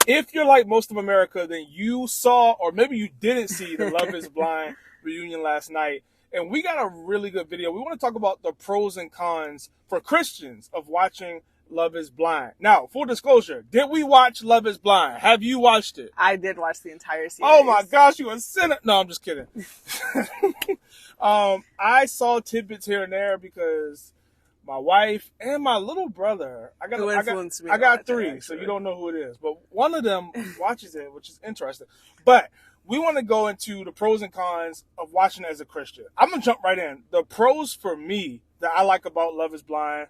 if you're like most of America, then you saw, or maybe you didn't see, the Love is Blind reunion last night. And we got a really good video. We want to talk about the pros and cons for Christians of watching Love is Blind. Now, full disclosure, did we watch Love is Blind? Have you watched it? I did watch the entire series. Oh my gosh, you a sinner. No, I'm just kidding. I saw tidbits here and there because my wife and my little brother, I got three, so you don't know who it is. But one of them watches it, which is interesting. But we want to go into the pros and cons of watching it as a Christian. I'm going to jump right in. The pros for me that I like about Love is Blind,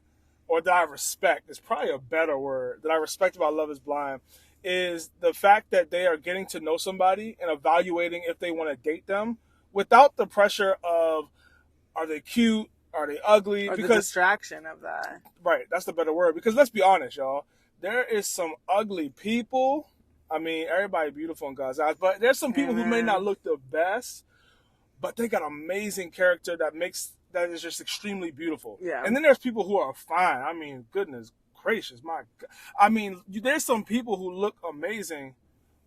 or that I respect, is probably a better word, that I respect about Love is Blind, is the fact that they are getting to know somebody and evaluating if they want to date them without the pressure of, are they cute? Are they ugly? Or the distraction of that. Right, that's the better word. Because let's be honest, y'all. There is some ugly people. I mean, everybody beautiful in God's eyes. But there's some people who may not look the best, but they got amazing character that is just extremely beautiful. Yeah. And then there's people who are fine. I mean, goodness gracious, my God. I mean, there's some people who look amazing,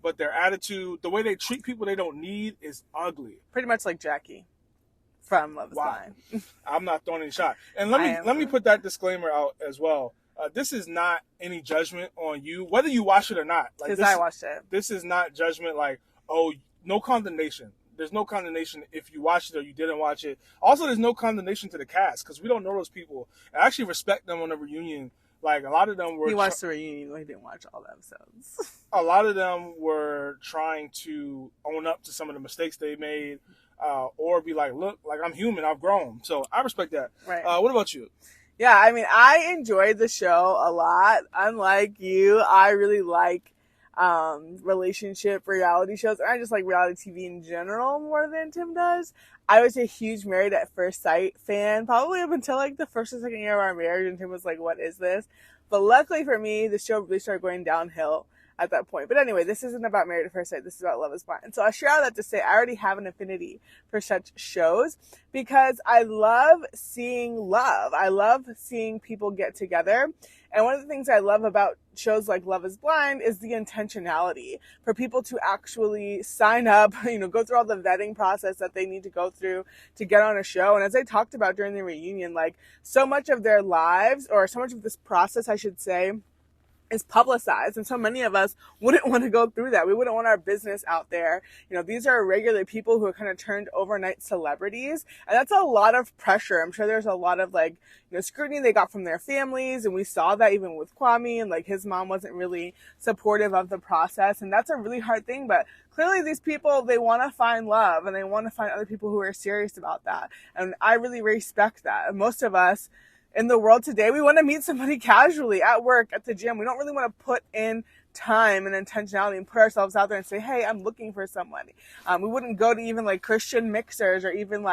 but their attitude, the way they treat people they don't need, is ugly. Pretty much like Jackie from Love is Blind. I'm not throwing any shot. And let me put that disclaimer out as well. This is not any judgment on you, whether you watch it or not. Because I watched it. This is not judgment like, oh, no condemnation. There's no condemnation if you watched it or you didn't watch it. Also, there's no condemnation to the cast because we don't know those people. I actually respect them on the reunion. Like, a lot of them were... He watched the reunion, but he didn't watch all the episodes. A lot of them were trying to own up to some of the mistakes they made, or be like, look, like, I'm human, I've grown. So I respect that. Right. What about you? Yeah, I mean, I enjoyed the show a lot. Unlike you, I really like relationship reality shows. And I just like reality TV in general more than Tim does. I was a huge Married at First Sight fan, probably up until like the first or second year of our marriage, and Tim was like, what is this? But luckily for me, the show really started going downhill at that point. But anyway, this isn't about Married at First Sight. This is about Love is Blind. So I share all that to say I already have an affinity for such shows because I love seeing love. I love seeing people get together. And one of the things I love about shows like Love is Blind is the intentionality for people to actually sign up, go through all the vetting process that they need to go through to get on a show. And as I talked about during the reunion, like so much of their lives, or so much of this process, I should say, is publicized, and so many of us wouldn't want to go through that. We wouldn't want our business out there. These are regular people who are kind of turned overnight celebrities, and that's a lot of pressure. I'm sure there's a lot of scrutiny they got from their families, and we saw that even with Kwame, and his mom wasn't really supportive of the process, and that's a really hard thing. But clearly these people, they want to find love, and they want to find other people who are serious about that, and I really respect that. And most of us in the world today, we want to meet somebody casually at work, at the gym. We don't really want to put in time and intentionality and put ourselves out there and say, hey, I'm looking for somebody. We wouldn't go to even Christian mixers or even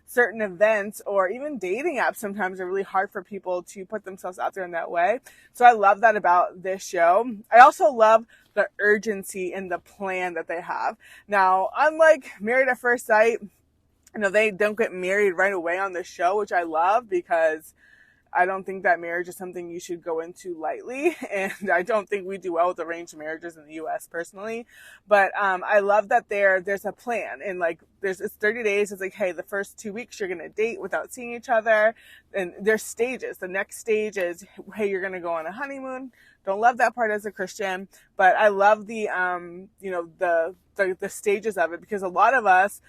certain events, or even dating apps sometimes are really hard for people to put themselves out there in that way. So I love that about this show. I also love the urgency and the plan that they have. Now, unlike Married at First Sight, they don't get married right away on the show, which I love because I don't think that marriage is something you should go into lightly, and I don't think we do well with arranged marriages in the U.S. personally. But I love that there's a plan, and it's 30 days. It's hey, the first 2 weeks you're gonna date without seeing each other, and there's stages. The next stage is, hey, you're gonna go on a honeymoon. Don't love that part as a Christian, but I love the the stages of it, because a lot of us,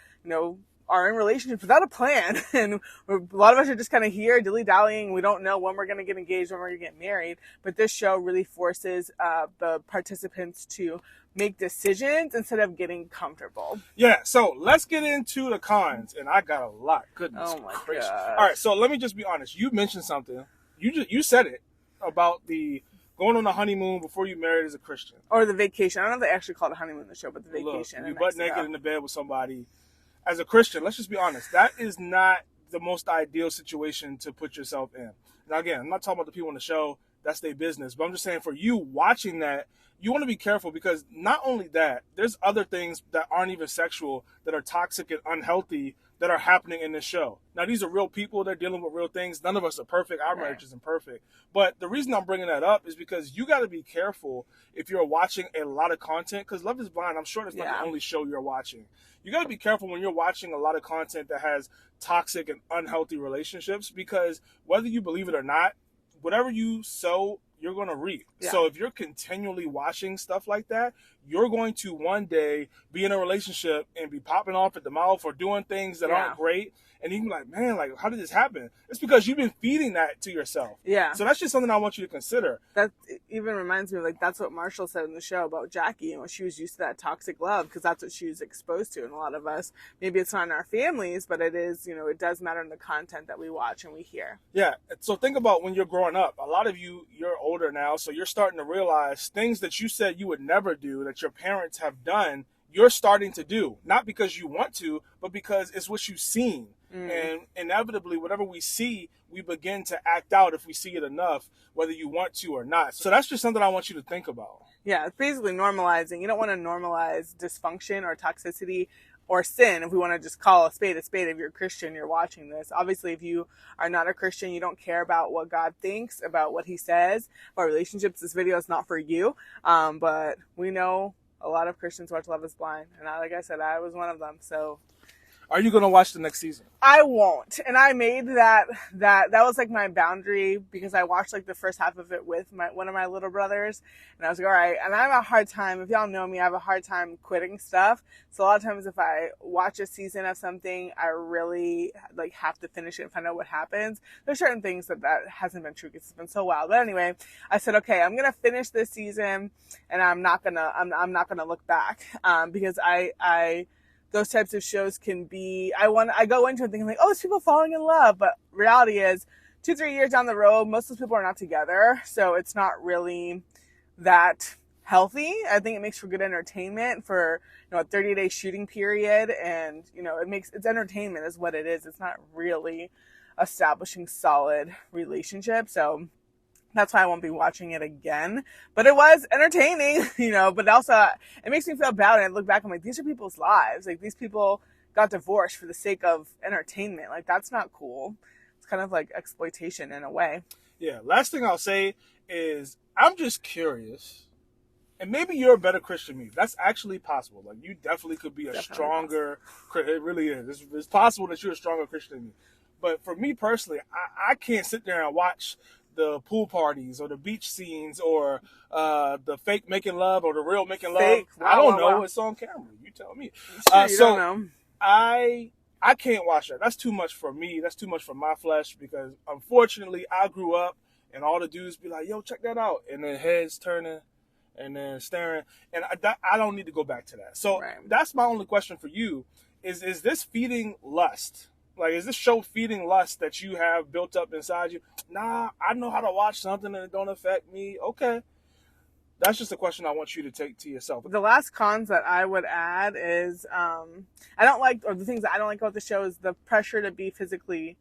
are in relationships without a plan, and a lot of us are just kind of here dilly-dallying. We don't know when we're going to get engaged, when we're going to get married, but this show really forces the participants to make decisions instead of getting comfortable. Yeah, so let's get into the cons, and I got a lot. Goodness gracious. All right, so let me just be honest. You mentioned something. You said it about the going on a honeymoon before you married as a Christian. Or the vacation. I don't know if they actually call it a honeymoon in the show, but the vacation. Look, you butt naked in the bed with somebody. As a Christian, let's just be honest, that is not the most ideal situation to put yourself in. Now, again, I'm not talking about the people on the show. That's their business. But I'm just saying, for you watching that, you want to be careful, because not only that, there's other things that aren't even sexual that are toxic and unhealthy that are happening in this show. Now, these are real people. They're dealing with real things. None of us are perfect. Our marriage isn't perfect. But the reason I'm bringing that up is because you got to be careful if you're watching a lot of content, because Love is Blind, I'm sure it's not the only show you're watching. You got to be careful when you're watching a lot of content that has toxic and unhealthy relationships, because whether you believe it or not, whatever you sow, you're going to reap. Yeah. So if you're continually watching stuff like that, you're going to one day be in a relationship and be popping off at the mouth or doing things that aren't great. And you can be like, man, like, how did this happen? It's because you've been feeding that to yourself. Yeah. So that's just something I want you to consider. That even reminds me of, like, that's what Marshall said in the show about Jackie. You know, she was used to that toxic love because that's what she was exposed to. And a lot of us, maybe it's not in our families, but it is, you know, it does matter in the content that we watch and we hear. Yeah. So think about when you're growing up. A lot of you're older now, so you're starting to realize things that you said you would never do that your parents have done, you're starting to do. Not because you want to, but because it's what you've seen. And inevitably, whatever we see, we begin to act out if we see it enough, whether you want to or not. So that's just something I want you to think about. Yeah, it's basically normalizing. You don't want to normalize dysfunction or toxicity or sin. If we want to just call a spade, if you're a Christian, you're watching this. Obviously, if you are not a Christian, you don't care about what God thinks, about what he says, about relationships, this video is not for you. But we know a lot of Christians watch Love is Blind. And like I said, I was one of them. So are you going to watch the next season? I won't. And I made that was like my boundary, because I watched like the first half of it with one of my little brothers. And I was like, all right. And I have a hard time, if y'all know me, I have a hard time quitting stuff. So a lot of times if I watch a season of something, I really like have to finish it and find out what happens. There's certain things that hasn't been true because it's been so wild. But anyway, I said, okay, I'm going to finish this season and I'm not going to look back. Because those types of shows can be, I go into it thinking like, oh, it's people falling in love. But reality is 2-3 years down the road, most of those people are not together. So it's not really that healthy. I think it makes for good entertainment for, you know, a 30-day shooting period. And, you know, it's entertainment is what it is. It's not really establishing solid relationships. So that's why I won't be watching it again. But it was entertaining, you know, but also it makes me feel bad. And I look back, I'm like, these are people's lives. Like, these people got divorced for the sake of entertainment. Like, that's not cool. It's kind of like exploitation in a way. Yeah. Last thing I'll say is I'm just curious. And maybe you're a better Christian than me. That's actually possible. Like, you definitely could be stronger. It really is. It's possible that you're a stronger Christian than me. But for me personally, I can't sit there and watch the pool parties or the beach scenes or the fake making love or the real making love. Wow, I don't know. Wow. It's on camera. You tell me. Sure, you don't know. I can't watch that. That's too much for me. That's too much for my flesh, because unfortunately I grew up and all the dudes be like, yo, check that out. And then heads turning and then staring. And I don't need to go back to that. So that's my only question for you is this feeding lust? Like, is this show feeding lust that you have built up inside you? Nah, I know how to watch something and it don't affect me. Okay. That's just a question I want you to take to yourself. The last cons that I would add is the things that I don't like about the show is the pressure to be physically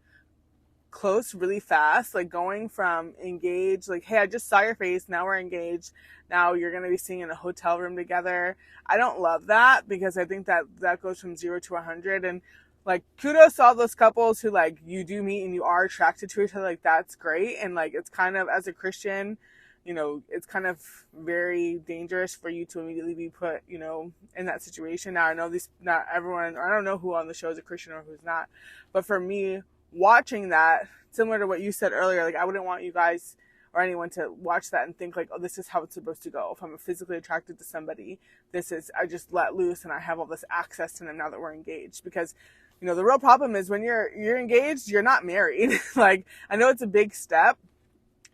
close really fast. Like, going from engaged, like, hey, I just saw your face, now we're engaged, now you're going to be sitting in a hotel room together. I don't love that, because I think that goes from 0 to 100. And like, kudos to all those couples who, like, you do meet and you are attracted to each other. Like, that's great. And, like, it's kind of, as a Christian, you know, it's kind of very dangerous for you to immediately be put, you know, in that situation. Now, I know not everyone, or I don't know who on the show is a Christian or who's not. But for me, watching that, similar to what you said earlier, like, I wouldn't want you guys or anyone to watch that and think like, oh, this is how it's supposed to go. If I'm physically attracted to somebody, I just let loose and I have all this access to them now that we're engaged. Because, you know, the real problem is when you're engaged, you're not married. Like, I know it's a big step,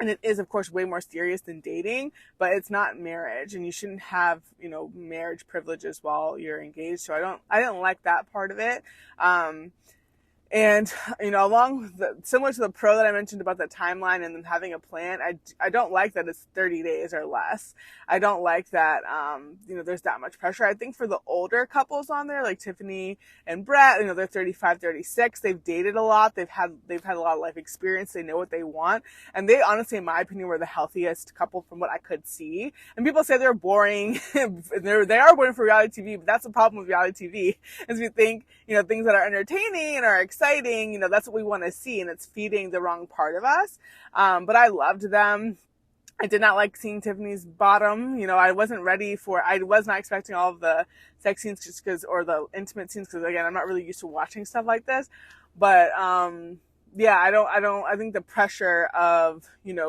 and it is, of course, way more serious than dating, but it's not marriage, and you shouldn't have, you know, marriage privileges while you're engaged. So I didn't like that part of it. And, similar to the pro that I mentioned about the timeline and them having a plan, I don't like that it's 30 days or less. I don't like that, there's that much pressure. I think for the older couples on there, like Tiffany and Brett, they're 35, 36. They've dated a lot. They've had a lot of life experience. They know what they want. And they honestly, in my opinion, were the healthiest couple from what I could see. And people say they're boring. They are boring for reality TV, but that's the problem with reality TV, is we think, things that are entertaining and are exciting, that's what we want to see, and it's feeding the wrong part of us. But I loved them. I did not like seeing Tiffany's bottom. I was not expecting all of the sex scenes or the intimate scenes, because again, I'm not really used to watching stuff like this. But, I think the pressure of,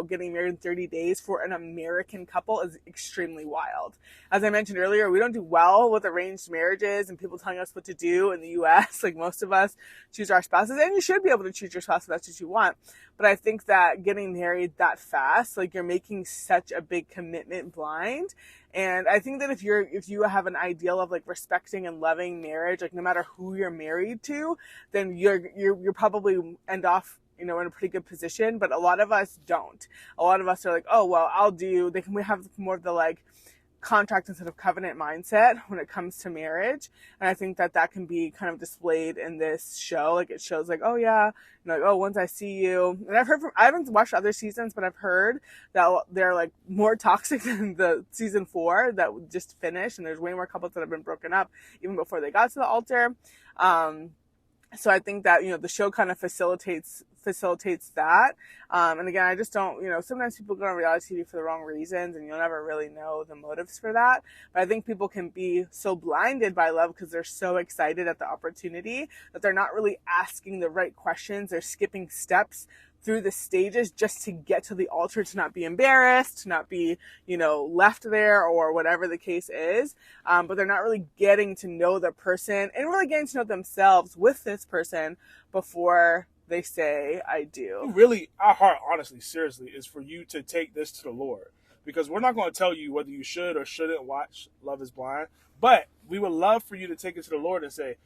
getting married in 30 days for an American couple is extremely wild. As I mentioned earlier, we don't do well with arranged marriages and people telling us what to do in the US. Like, most of us choose our spouses, and you should be able to choose your spouse if that's what you want. But I think that getting married that fast, like, you're making such a big commitment blind. And I think that if you have an ideal of like respecting and loving marriage, like no matter who you're married to, then you're probably end off, in a pretty good position. But a lot of us don't. A lot of us are like, oh, well, we have more of the like contract instead of covenant mindset when it comes to marriage. And I think that can be kind of displayed in this show. Like, it shows like, oh yeah, like, oh, once I see you. And I haven't watched other seasons, but I've heard that they're like more toxic than the season 4 that just finished. And there's way more couples that have been broken up even before they got to the altar. So I think that, the show kind of facilitates that. And again, I just don't, sometimes people go on reality TV for the wrong reasons, and you'll never really know the motives for that. But I think people can be so blinded by love because they're so excited at the opportunity that they're not really asking the right questions. They're skipping steps through the stages just to get to the altar, to not be embarrassed, to not be, left there, or whatever the case is. But they're not really getting to know the person and really getting to know themselves with this person before they say, I do. Really, our heart, honestly, seriously, is for you to take this to the Lord. Because we're not going to tell you whether you should or shouldn't watch Love is Blind. But we would love for you to take it to the Lord and say,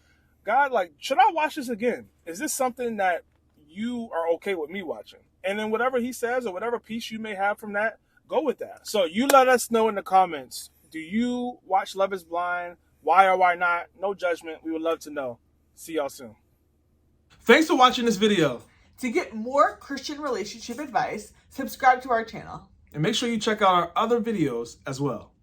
God, like, should I watch this again? Is this something that you are okay with me watching? And then whatever he says or whatever piece you may have from that, go with that. So you let us know in the comments, do you watch Love is Blind? Why or why not? No judgment. We would love to know. See y'all soon. Thanks for watching this video. To get more Christian relationship advice, subscribe to our channel. And make sure you check out our other videos as well.